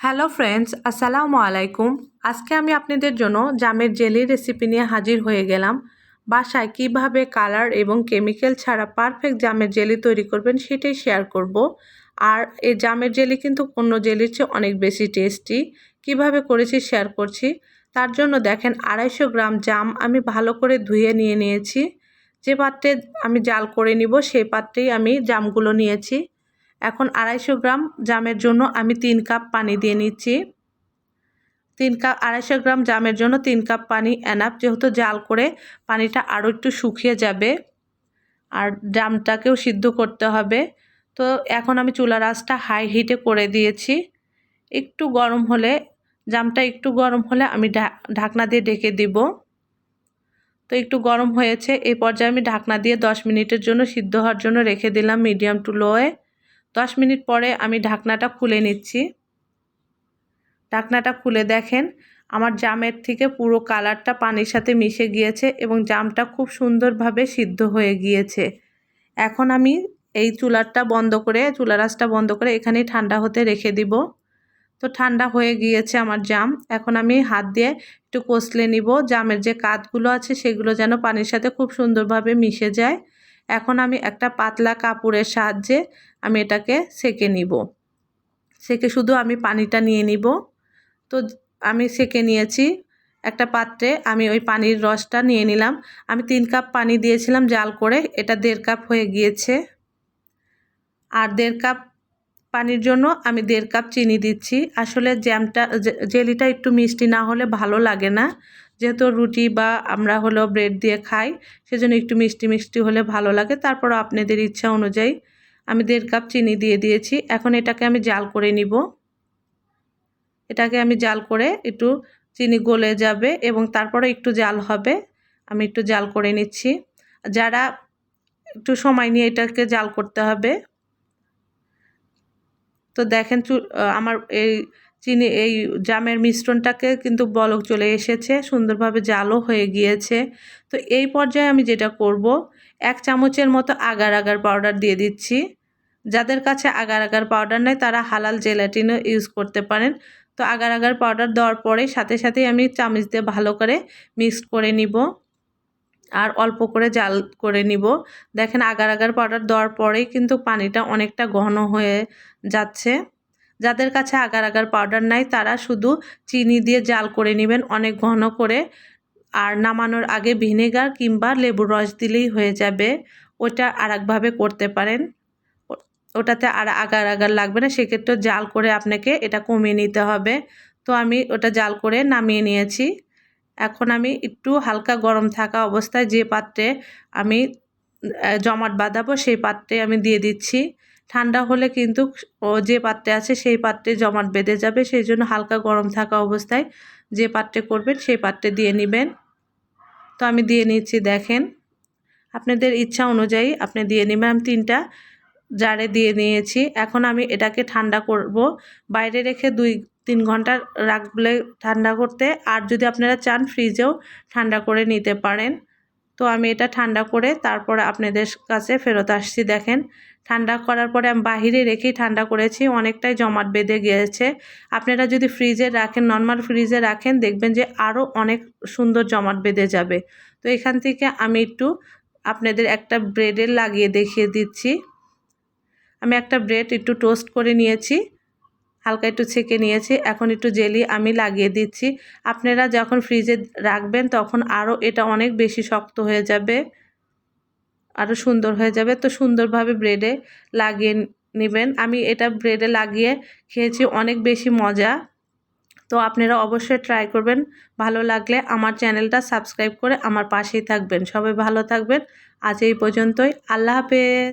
Hello friends, আসসালামু আলাইকুম। আজকে আমি আপনাদের জন্য জামের জেলি রেসিপি নিয়ে হাজির হয়ে গেলাম। বাসায় কিভাবে কালার এবং কেমিক্যাল ছাড়া পারফেক্ট জামের জেলি তৈরি করবেন সেটাই শেয়ার করব। আর এই জামের জেলি কিন্তু অন্য জেলির চেয়ে অনেক বেশি টেস্টি। কিভাবে করেছি শেয়ার করছি। তার জন্য দেখেন 250 গ্রাম জাম আমি ভালো করে ধুয়ে নিয়ে নিয়েছি। যে পাত্রে আমি জাল করে নিব সেই পাত্রেই আমি জামগুলো নিয়েছি। এখন 250 গ্রাম জামের জন্য আমি 3 কাপ পানি দিয়ে নিচ্ছি। 250 গ্রাম জামের জন্য 3 কাপ পানি এনাফ, যেহেতু জাল করে পানিটা আরও একটু শুকিয়ে যাবে আর জামটাকেও সিদ্ধ করতে হবে। তো এখন আমি চুলার আঁচটা হাই হিটে করে দিয়েছি। একটু গরম হলে জামটা একটু গরম হলে আমি ঢাকনা দিয়ে ঢেকে দিব। তো একটু গরম হয়েছে, এই পর্যায়ে আমি ঢাকনা দিয়ে 10 মিনিটের জন্য সিদ্ধ হওয়ার জন্য রেখে দিলাম মিডিয়াম টু লোয়ে। 10 মিনিট পরে আমি ঢাকনাটা খুলে নিচ্ছি। ঢাকনাটা খুলে দেখেন আমার জামের থেকে পুরো কালারটা পানির সাথে মিশে গিয়েছে এবং জামটা খুব সুন্দরভাবে সিদ্ধ হয়ে গিয়েছে। এখন আমি এই চুলার আঁচটা বন্ধ করে এখানেই ঠান্ডা হতে রেখে দিব। তো ঠান্ডা হয়ে গিয়েছে আমার জাম। এখন আমি হাত দিয়ে একটু কষলে নিব, জামের যে কাঠগুলো আছে সেগুলো যেন পানির সাথে খুব সুন্দরভাবে মিশে যায়। এখন আমি একটা পাতলা কাপড়ের সাহায্যে আমি এটাকে সেঁকে নিব। সেঁকে শুধু আমি পানিটা নিয়ে নিব। তো আমি সেঁকে নিয়েছি একটা পাত্রে, আমি ওই পানির রসটা নিয়ে নিলাম। আমি 3 কাপ পানি দিয়েছিলাম জাল করে, এটা 1.5 কাপ হয়ে গিয়েছে। আর 1.5 কাপ পানির জন্য আমি 1.5 কাপ চিনি দিচ্ছি। আসলে জেলিটা একটু মিষ্টি না হলে ভালো লাগে না, যেহেতু রুটি বা আমরা হলো ব্রেড দিয়ে খাই, সেজন্য একটু মিষ্টি মিষ্টি হলে ভালো লাগে। তারপরও আপনাদের ইচ্ছা অনুযায়ী আমি 1.5 কাপ চিনি দিয়ে দিয়েছি। এখন এটাকে আমি জাল করে নিব। এটাকে আমি জাল করে একটু চিনি গলে যাবে এবং তারপরে একটু জাল হবে, আমি একটু জাল করে নিচ্ছি। যারা একটু সময় নিয়ে এটাকে জাল করতে হবে। তো দেখেন আমার এই জামের মিশ্রণটাকে কিন্তু বলক চলে এসেছে, সুন্দরভাবে জালও হয়ে গিয়েছে। তো এই পর্যায়ে আমি যেটা করব, 1 চামচের মতো আগার আগার পাউডার দিয়ে দিচ্ছি। যাদের কাছে আগার আগার পাউডার নেই তারা হালাল জেলাটিনও ইউজ করতে পারেন। তো আগার আগার পাউডার দেওয়ার পরে সাথে সাথেই আমি চামচ দিয়ে ভালো করে মিক্স করে নিব আর অল্প করে জাল করে নিব। দেখেন আগার আগার পাউডার দেওয়ার পরেই কিন্তু পানিটা অনেকটা ঘন হয়ে যাচ্ছে। যাদের কাছে আগার আগার পাউডার নাই তারা শুধু চিনি দিয়ে জাল করে নেবেন অনেক ঘন করে, আর নামানোর আগে ভিনেগার কিংবা লেবুর রস দিলেই হয়ে যাবে। ওটা আরেকভাবে করতে পারেন, ওটাতে আর আগার আগার লাগবে না, সেক্ষেত্রে জাল করে আপনাকে এটা কমিয়ে নিতে হবে। তো আমি ওটা জাল করে নামিয়ে নিয়েছি। এখন আমি একটু হালকা গরম থাকা অবস্থায় যে পাত্রে আমি জমাট বাঁধাবো সেই পাত্রে আমি দিয়ে দিচ্ছি। ঠান্ডা হলে কিন্তু যে পাত্রে আছে সেই পাত্রে জমাট বেঁধে যাবে, সেই জন্য হালকা গরম থাকা অবস্থায় যে পাত্রে করবেন সেই পাত্রে দিয়ে নেবেন। তো আমি দিয়ে নিচ্ছি, দেখেন আপনাদের ইচ্ছা অনুযায়ী আপনি দিয়ে নেবেন। আমি 3টা জারে দিয়ে নিয়েছি। এখন আমি এটাকে ঠান্ডা করব, বাইরে রেখে 2-3 ঘন্টা রাখলে ঠান্ডা করতে, আর যদি আপনারা চান ফ্রিজেও ঠান্ডা করে নিতে পারেন। তো আমি এটা ঠান্ডা করে তারপরে আপনাদের কাছে ফেরত আসছি। দেখেন ঠান্ডা করার পরে আমি বাহিরে রেখেই ঠান্ডা করেছি, অনেকটাই জমাট বেঁধে গিয়েছে। আপনারা যদি ফ্রিজে রাখেন, নর্মাল ফ্রিজে রাখেন, দেখবেন যে আরও অনেক সুন্দর জমাট বেঁধে যাবে। তো এখান থেকে আমি একটু আপনাদের একটা ব্রেডে লাগিয়ে দেখিয়ে দিচ্ছি। আমি একটা ব্রেড একটু টোস্ট করে নিয়েছি, হালকা একটু ছেঁকে নিয়েছি। এখন একটু জেলি আমি লাগিয়ে দিচ্ছি। আপনারা যখন ফ্রিজে রাখবেন তখন আরও এটা অনেক বেশি শক্ত হয়ে যাবে, আরও সুন্দর হয়ে যাবে। তো সুন্দরভাবে ব্রেডে লাগিয়ে নেবেন। আমি এটা ব্রেডে লাগিয়ে খেয়েছি, অনেক বেশি মজা। তো আপনারা অবশ্যই ট্রাই করবেন। ভালো লাগলে আমার চ্যানেলটা সাবস্ক্রাইব করে আমার পাশেই থাকবেন। সবাই ভালো থাকবেন। আজ এই পর্যন্তই। আল্লাহ হাফেজ।